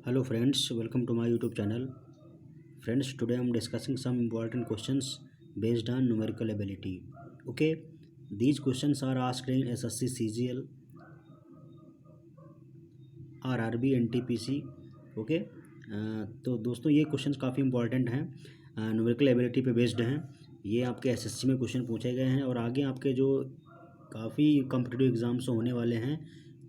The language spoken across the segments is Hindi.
Hello friends, welcome to my YouTube channel. Friends, today I am discussing some important questions based on numerical ability. Okay, these questions are asked in SSC CGL, RRB, NTPC. Okay, तो दोस्तों ये क्वेश्चंस काफ़ी इंपॉर्टेंट हैं, न्यूमेरिकल एबिलिटी पे बेस्ड हैं। ये आपके एसएससी में क्वेश्चन पूछे गए हैं और आगे आपके जो काफ़ी कॉम्पिटिटिव एग्ज़ाम्स होने वाले हैं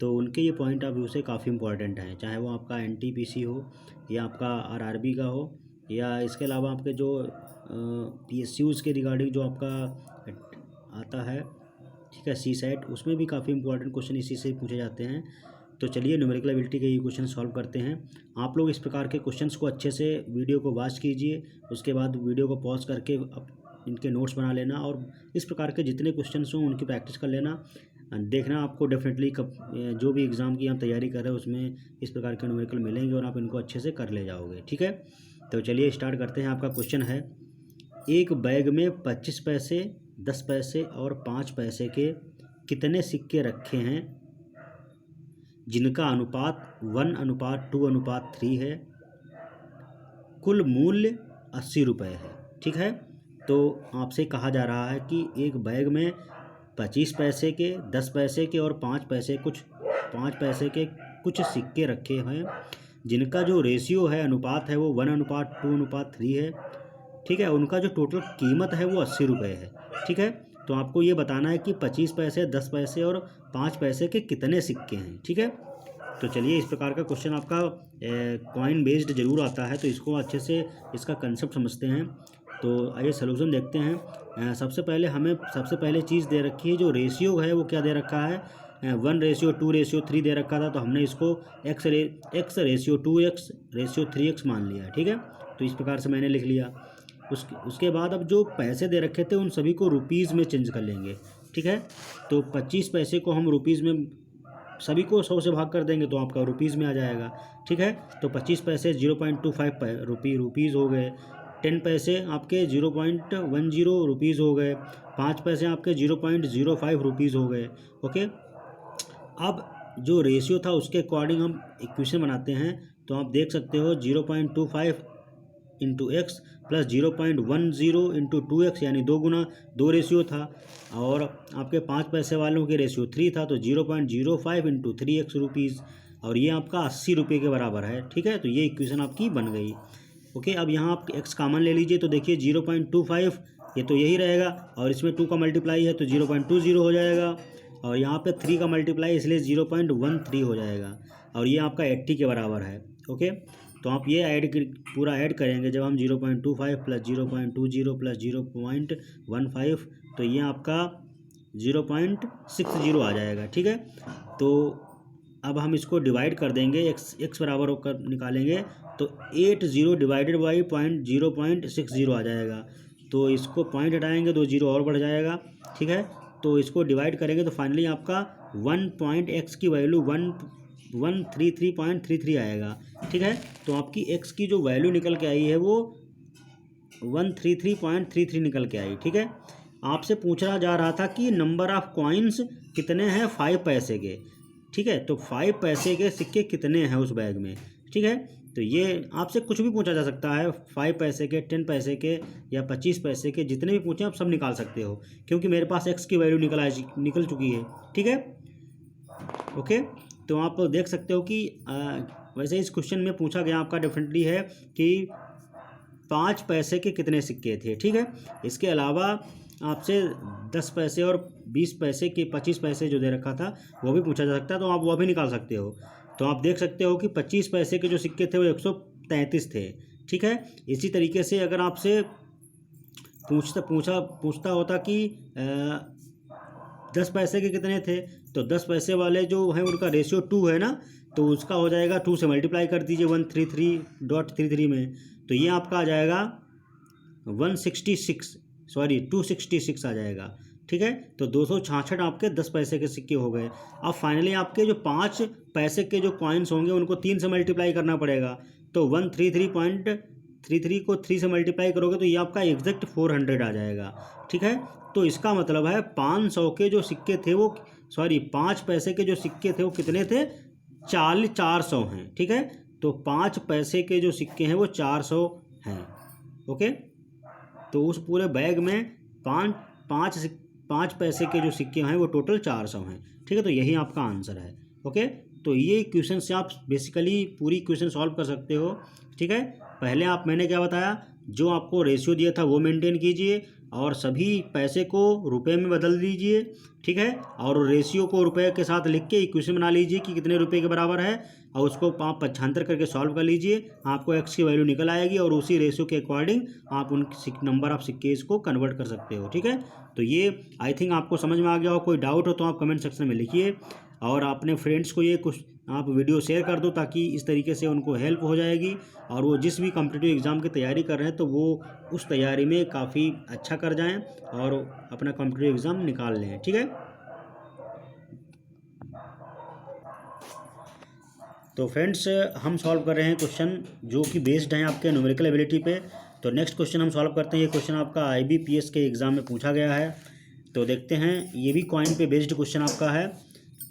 तो उनके ये पॉइंट ऑफ व्यू से काफ़ी इंपॉर्टेंट हैं, चाहे वो आपका एनटीपीसी हो या आपका आरआरबी का हो या इसके अलावा आपके जो पीएसयूज़ के रिगार्डिंग जो आपका आता है, ठीक है, सीसेट, उसमें भी काफ़ी इंपॉर्टेंट क्वेश्चन इसी से पूछे जाते हैं। तो चलिए न्यूमेरिकल एबिलिटी के ये क्वेश्चन सॉल्व करते हैं। आप लोग इस प्रकार के क्वेश्चंस को अच्छे से वीडियो को वॉच कीजिए, उसके बाद वीडियो को पॉज करके इनके नोट्स बना लेना और इस प्रकार के जितने क्वेश्चंस हों उनकी प्रैक्टिस कर लेना। देखना आपको डेफिनेटली जो भी एग्ज़ाम की आप तैयारी कर रहे हो उसमें इस प्रकार के न्यूमेरिकल मिलेंगे और आप इनको अच्छे से कर ले जाओगे। ठीक है, तो चलिए स्टार्ट करते हैं। आपका क्वेश्चन है, एक बैग में 25 पैसे, 10 पैसे और 5 पैसे के कितने सिक्के रखे हैं जिनका अनुपात 1:2:3 है, कुल मूल्य 80 रुपये है। ठीक है, तो आपसे कहा जा रहा है कि एक बैग में 25 पैसे के, 10 पैसे के और 5 पैसे के कुछ सिक्के रखे हैं जिनका जो रेशियो है, अनुपात है, वो 1:2:3 है। ठीक है, उनका जो टोटल कीमत है वो 80 रुपये है। ठीक है, तो आपको ये बताना है कि 25 पैसे, 10 पैसे और 5 पैसे के कितने सिक्के हैं। ठीक है, तो चलिए इस प्रकार का क्वेश्चन आपका कॉइन बेस्ड जरूर आता है, तो इसको अच्छे से इसका कंसेप्ट समझते हैं। तो आइए सोल्यूशन देखते हैं। सबसे पहले चीज़ दे रखी है, जो रेशियो है वो क्या दे रखा है, 1:2:3 दे रखा था, तो हमने इसको x:2x 3x मान लिया। ठीक है, तो इस प्रकार से मैंने लिख लिया। उसके बाद अब जो पैसे दे रखे थे उन सभी को रुपीज़ में चेंज कर लेंगे। ठीक है, तो 25 पैसे को हम रुपीज़ में सभी को 100 से भाग कर देंगे तो आपका रुपीज़ में आ जाएगा। ठीक है, तो 25 पैसे 0.25 रुपीज़ हो गए, 10 पैसे आपके 0.10 रुपीज़ हो गए, 5 पैसे आपके 0.05 रुपीज़ हो गए। ओके, अब जो रेशियो था उसके अकॉर्डिंग हम इक्वेशन बनाते हैं, तो आप देख सकते हो 0.25 into x plus 0.10 into 2x, यानी 2 गुना 2 रेशियो था, और आपके 5 पैसे वालों के रेशियो 3 था, तो 0.05 इंटू 3x रुपीज़, और ये आपका 80 रुपये के बराबर है। ठीक है, तो ये इक्वेशन आपकी बन गई। ओके, अब यहाँ आप x कॉमन ले लीजिए, तो देखिए 0.25 ये तो यही रहेगा, और इसमें 2 का मल्टीप्लाई है तो 0.20 हो जाएगा, और यहाँ पे 3 का मल्टीप्लाई इसलिए 0.13 हो जाएगा, और ये आपका 80 के बराबर है। ओके, तो आप ये पूरा ऐड करेंगे जब हम 0.25 प्लस 0.20 प्लस 0.15, तो ये आपका 0.60 आ जाएगा। ठीक है, तो अब हम इसको डिवाइड कर देंगे, x बराबर होकर निकालेंगे तो 80 डिवाइडेड बाई 0.60 आ जाएगा, तो इसको पॉइंट हटाएंगे तो 0 और बढ़ जाएगा। ठीक है, तो इसको डिवाइड करेंगे तो फाइनली आपका 1x की वैल्यू 133.33 आएगा। ठीक है, तो आपकी x की जो वैल्यू निकल के आई है वो 133.33 निकल के आई। ठीक है, आपसे पूछा जा रहा था कि नंबर ऑफ कॉइन्स कितने हैं 5 पैसे के। ठीक है, तो 5 पैसे के सिक्के कितने हैं उस बैग में। ठीक है, तो ये आपसे कुछ भी पूछा जा सकता है, 5 पैसे के, 10 पैसे के या 25 पैसे के, जितने भी पूछें आप सब निकाल सकते हो, क्योंकि मेरे पास x की वैल्यू निकल चुकी है। ठीक है, ओके, तो आप देख सकते हो कि वैसे इस क्वेश्चन में पूछा गया आपका डेफिनेटली है कि 5 पैसे के कितने सिक्के थे। ठीक है, इसके अलावा आपसे 10 पैसे और 20 पैसे के 25 पैसे जो दे रखा था वो भी पूछा जा सकता है, तो आप वो भी निकाल सकते हो। तो आप देख सकते हो कि 25 पैसे के जो सिक्के थे वो 133 थे। ठीक है, इसी तरीके से अगर आपसे पूछता होता कि 10 पैसे के कितने थे, तो 10 पैसे वाले जो हैं उनका रेशियो 2 है ना, तो उसका हो जाएगा 2 से मल्टीप्लाई कर दीजिए 133.33 में, तो ये आपका आ जाएगा 266 आ जाएगा। ठीक है, तो 266 आपके 10 पैसे के सिक्के हो गए। अब फाइनली आपके जो 5 पैसे के जो कॉइन्स होंगे उनको 3 से मल्टीप्लाई करना पड़ेगा, तो 133.33 को 3 से मल्टीप्लाई करोगे तो ये आपका एग्जैक्ट 400 आ जाएगा। ठीक है, तो इसका मतलब है 500 के जो सिक्के थे वो 5 पैसे के जो सिक्के थे वो कितने थे, 400 हैं। ठीक है, तो 5 पैसे के जो सिक्के हैं वो 400 हैं। ओके, तो उस पूरे बैग में पाँच पाँच पाँच पैसे के जो सिक्के हैं वो टोटल 400 हैं। ठीक है, तो यही आपका आंसर है। ओके, तो ये क्वेश्चन से आप बेसिकली पूरी क्वेश्चन सॉल्व कर सकते हो। ठीक है, पहले मैंने क्या बताया, जो आपको रेशियो दिया था वो मेंटेन कीजिए और सभी पैसे को रुपए में बदल दीजिए। ठीक है, और रेशियो को रुपए के साथ लिख के इक्वेशन बना लीजिए कि कितने रुपए के बराबर है, और उसको 5 करके सॉल्व कर लीजिए। आपको एक्स की वैल्यू निकल आएगी और उसी रेशियो के अकॉर्डिंग आप उन नंबर ऑफ सिक्के को कन्वर्ट कर सकते हो। ठीक है, तो ये आई थिंक आपको समझ में आ गया हो। कोई डाउट हो तो आप कमेंट सेक्शन में लिखिए और अपने फ्रेंड्स को ये कुछ आप वीडियो शेयर कर दो ताकि इस तरीके से उनको हेल्प हो जाएगी और वो जिस भी कॉम्पिटिटिव एग्ज़ाम की तैयारी कर रहे हैं तो वो उस तैयारी में काफ़ी अच्छा कर जाएं और अपना कॉम्पिटिटिव एग्ज़ाम निकाल लें। ठीक है, तो फ्रेंड्स हम सॉल्व कर रहे हैं क्वेश्चन जो कि बेस्ड हैं आपके न्यूमेरिकल एबिलिटी पे। तो नेक्स्ट क्वेश्चन हम सॉल्व करते हैं। ये क्वेश्चन आपका IBPS के एग्ज़ाम में पूछा गया है, तो देखते हैं। ये भी कॉइन पे बेस्ड क्वेश्चन आपका है।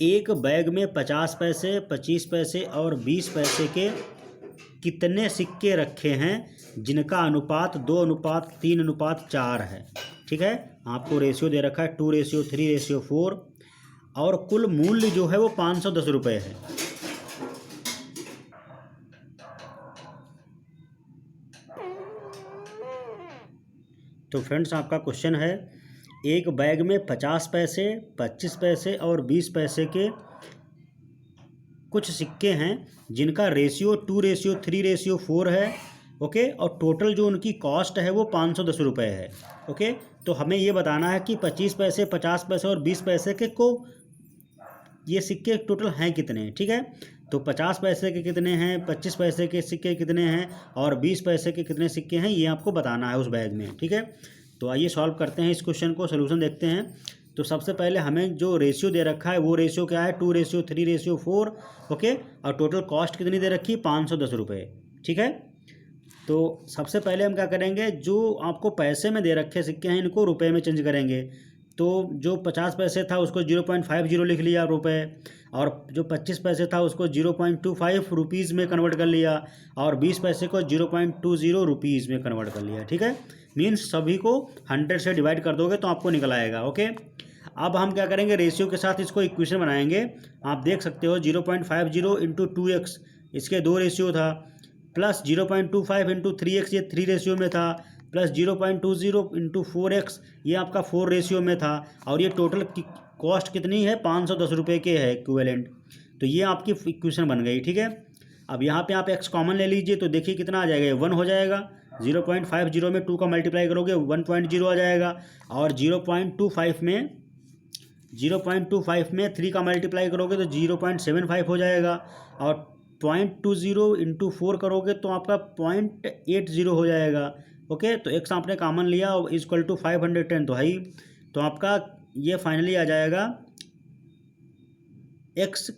एक बैग में 50 पैसे, 25 पैसे और 20 पैसे के कितने सिक्के रखे हैं जिनका अनुपात 2:3:4 है। ठीक है, आपको रेशियो दे रखा है 2:3:4 और कुल मूल्य जो है वो 510 रुपये है। तो फ्रेंड्स आपका क्वेश्चन है, एक बैग में 50 पैसे, 25 पैसे और 20 पैसे के कुछ सिक्के हैं जिनका रेशियो 2:3:4 है। ओके, और टोटल जो उनकी कॉस्ट है वो 510 रुपये है। ओके, तो हमें ये बताना है कि 25 पैसे, 50 पैसे और 20 पैसे के को ये सिक्के टोटल हैं कितने। ठीक है, तो 50 पैसे के कितने हैं, 25 पैसे के सिक्के कितने हैं और 20 पैसे के कितने सिक्के हैं, ये आपको बताना है उस बैग में। ठीक है, तो आइए सॉल्व करते हैं इस क्वेश्चन को, सोल्यूशन देखते हैं। तो सबसे पहले हमें जो रेशियो दे रखा है वो रेशियो क्या है, 2:3:4। ओके, और टोटल कॉस्ट कितनी दे रखी है, 510 रुपये। ठीक है, तो सबसे पहले हम क्या करेंगे, जो आपको पैसे में दे रखे सिक्के हैं इनको रुपए में चेंज करेंगे। तो जो 50 पैसे था उसको 0.50 लिख लिया रुपए, और जो 25 पैसे था उसको 0.25 रुपीज़ में कन्वर्ट कर लिया, और 20 पैसे को 0.20 रुपीज़ में कन्वर्ट कर लिया। ठीक है, मीन्स सभी को 100 से डिवाइड कर दोगे तो आपको निकल आएगा। ओके, अब हम क्या करेंगे, रेशियो के साथ इसको इक्वेशन बनाएंगे। आप देख सकते हो 0.50 इंटू 2x, इसके 2 रेशियो था, प्लस 0.25 इंटू 3x, ये 3 रेशियो में था, प्लस 0.20 इंटू 4x, ये आपका 4 रेशियो में था, और ये टोटल कॉस्ट कितनी है, 510 रुपये के है इक्विवेलेंट। तो ये आपकी इक्वेशन बन गई। ठीक है, अब यहाँ पे आप x कॉमन ले लीजिए तो देखिए कितना आ जाएगा, 1 हो जाएगा। 0.50 में 2 का मल्टीप्लाई करोगे 1.0 आ जाएगा, और 0.25 में 3 का मल्टीप्लाई करोगे तो 0.75 हो जाएगा, और 0.20 इंटू 4 करोगे तो आपका 0.80 हो जाएगा। ओके, तो x आपने कॉमन लिया इक्वल टू 510 तो है ही, तो आपका ये फाइनली आ जाएगा, x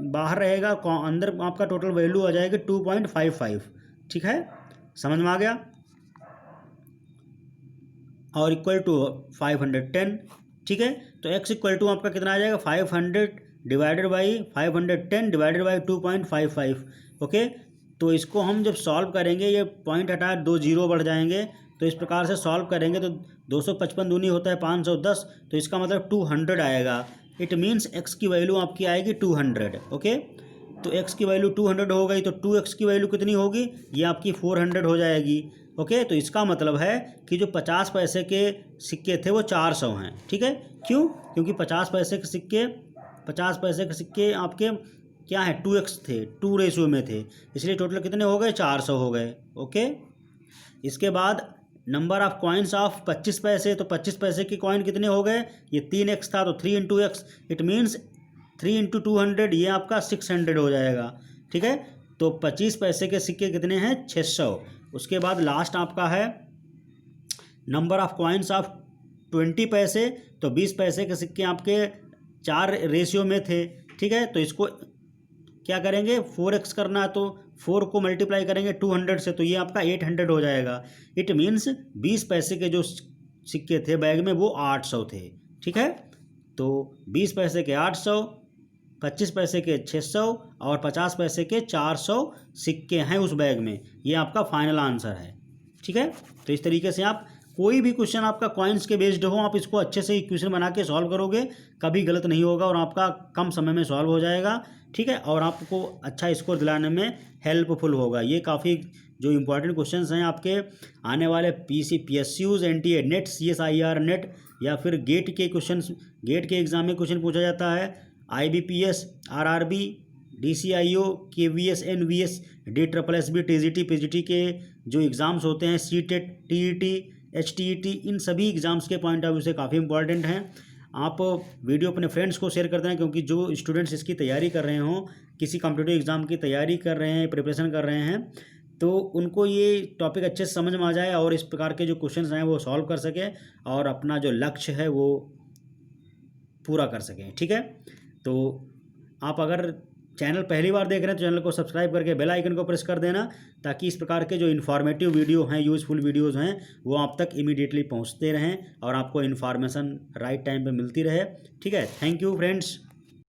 बाहर रहेगा, अंदर आपका टोटल वैल्यू आ जाएगी 2.55। ठीक है, समझ में आ गया, और इक्वल टू 510। ठीक है, तो x इक्वल टू आपका कितना आ जाएगा, 500 divided by 510 divided by 2.55। Okay, तो इसको हम जब सॉल्व करेंगे, ये पॉइंट हटा 2 जीरो बढ़ जाएंगे, तो इस प्रकार से सॉल्व करेंगे तो 255 दूनी होता है 510, तो इसका मतलब 200 आएगा। इट मीन्स x की वैल्यू आपकी आएगी 200। ओके, तो x की वैल्यू 200 हो गई, तो 2x की वैल्यू कितनी होगी, ये आपकी 400 हो जाएगी। ओके, तो इसका मतलब है कि जो 50 पैसे के सिक्के थे वो 400 हैं। ठीक है, क्यों, क्योंकि 50 पैसे के सिक्के आपके क्या है, 2x थे, 2 रेशियो में थे, इसलिए टोटल कितने हो गए, 400 हो गए। ओके, इसके बाद नंबर ऑफ कॉइन्स ऑफ 25 पैसे, तो 25 पैसे की कॉइन कितने हो गए, ये 3x था तो 3 into x, it means 3 into 200, ये आपका 600 हो जाएगा। ठीक है, तो 25 पैसे के सिक्के कितने हैं, 600। उसके बाद लास्ट आपका है नंबर ऑफ कॉइन्स ऑफ 20 पैसे, तो 20 पैसे के सिक्के आपके 4 रेशियो में थे। ठीक है, तो इसको क्या करेंगे, 4x करना है तो 4 को मल्टीप्लाई करेंगे 200 से, तो ये आपका 800 हो जाएगा। इट मीन्स 20 पैसे के जो सिक्के थे बैग में वो 800 थे। ठीक है, तो 20 पैसे के 800 25 पैसे के 600 और 50 पैसे के 400 सिक्के हैं उस बैग में। ये आपका फाइनल आंसर है। ठीक है, तो इस तरीके से आप कोई भी क्वेश्चन आपका कॉइन्स के बेस्ड हो, आप इसको अच्छे से इक्वेशन बना के सॉल्व करोगे, कभी गलत नहीं होगा और आपका कम समय में सॉल्व हो जाएगा। ठीक है, और आपको अच्छा स्कोर दिलाने में हेल्पफुल होगा। ये काफ़ी जो इंपॉर्टेंट क्वेश्चंस हैं आपके आने वाले PSUs, NTA net, CSIR net या फिर गेट के क्वेश्चंस, गेट के एग्जाम में क्वेश्चन पूछा जाता है। IBPS, RRB, DCIO, KVS, NVS, DSSB, TGT, PGT के जो एग्ज़ाम्स होते हैं, CTET, TET, HTET, इन सभी एग्ज़ाम्स के पॉइंट ऑफ व्यू से काफ़ी इंपॉर्टेंट हैं। आप वीडियो अपने फ्रेंड्स को शेयर कर दें, क्योंकि जो स्टूडेंट्स इसकी तैयारी कर रहे हों, किसी कॉम्पिटिटिव एग्ज़ाम की तैयारी कर रहे हैं, प्रिपरेशन कर रहे हैं, तो उनको ये टॉपिक अच्छे से समझ में आ जाए और इस प्रकार के जो क्वेश्चंस हैं वो सॉल्व कर सकें और अपना जो लक्ष्य है वो पूरा कर सकें। ठीक है, तो आप अगर चैनल पहली बार देख रहे हैं तो चैनल को सब्सक्राइब करके बेल आइकन को प्रेस कर देना, ताकि इस प्रकार के जो इन्फॉर्मेटिव वीडियो हैं, यूज़फुल वीडियोज़ हैं, वो आप तक इमीडिएटली पहुंचते रहें और आपको इन्फॉर्मेशन राइट टाइम पे मिलती रहे। ठीक है, थैंक यू फ्रेंड्स।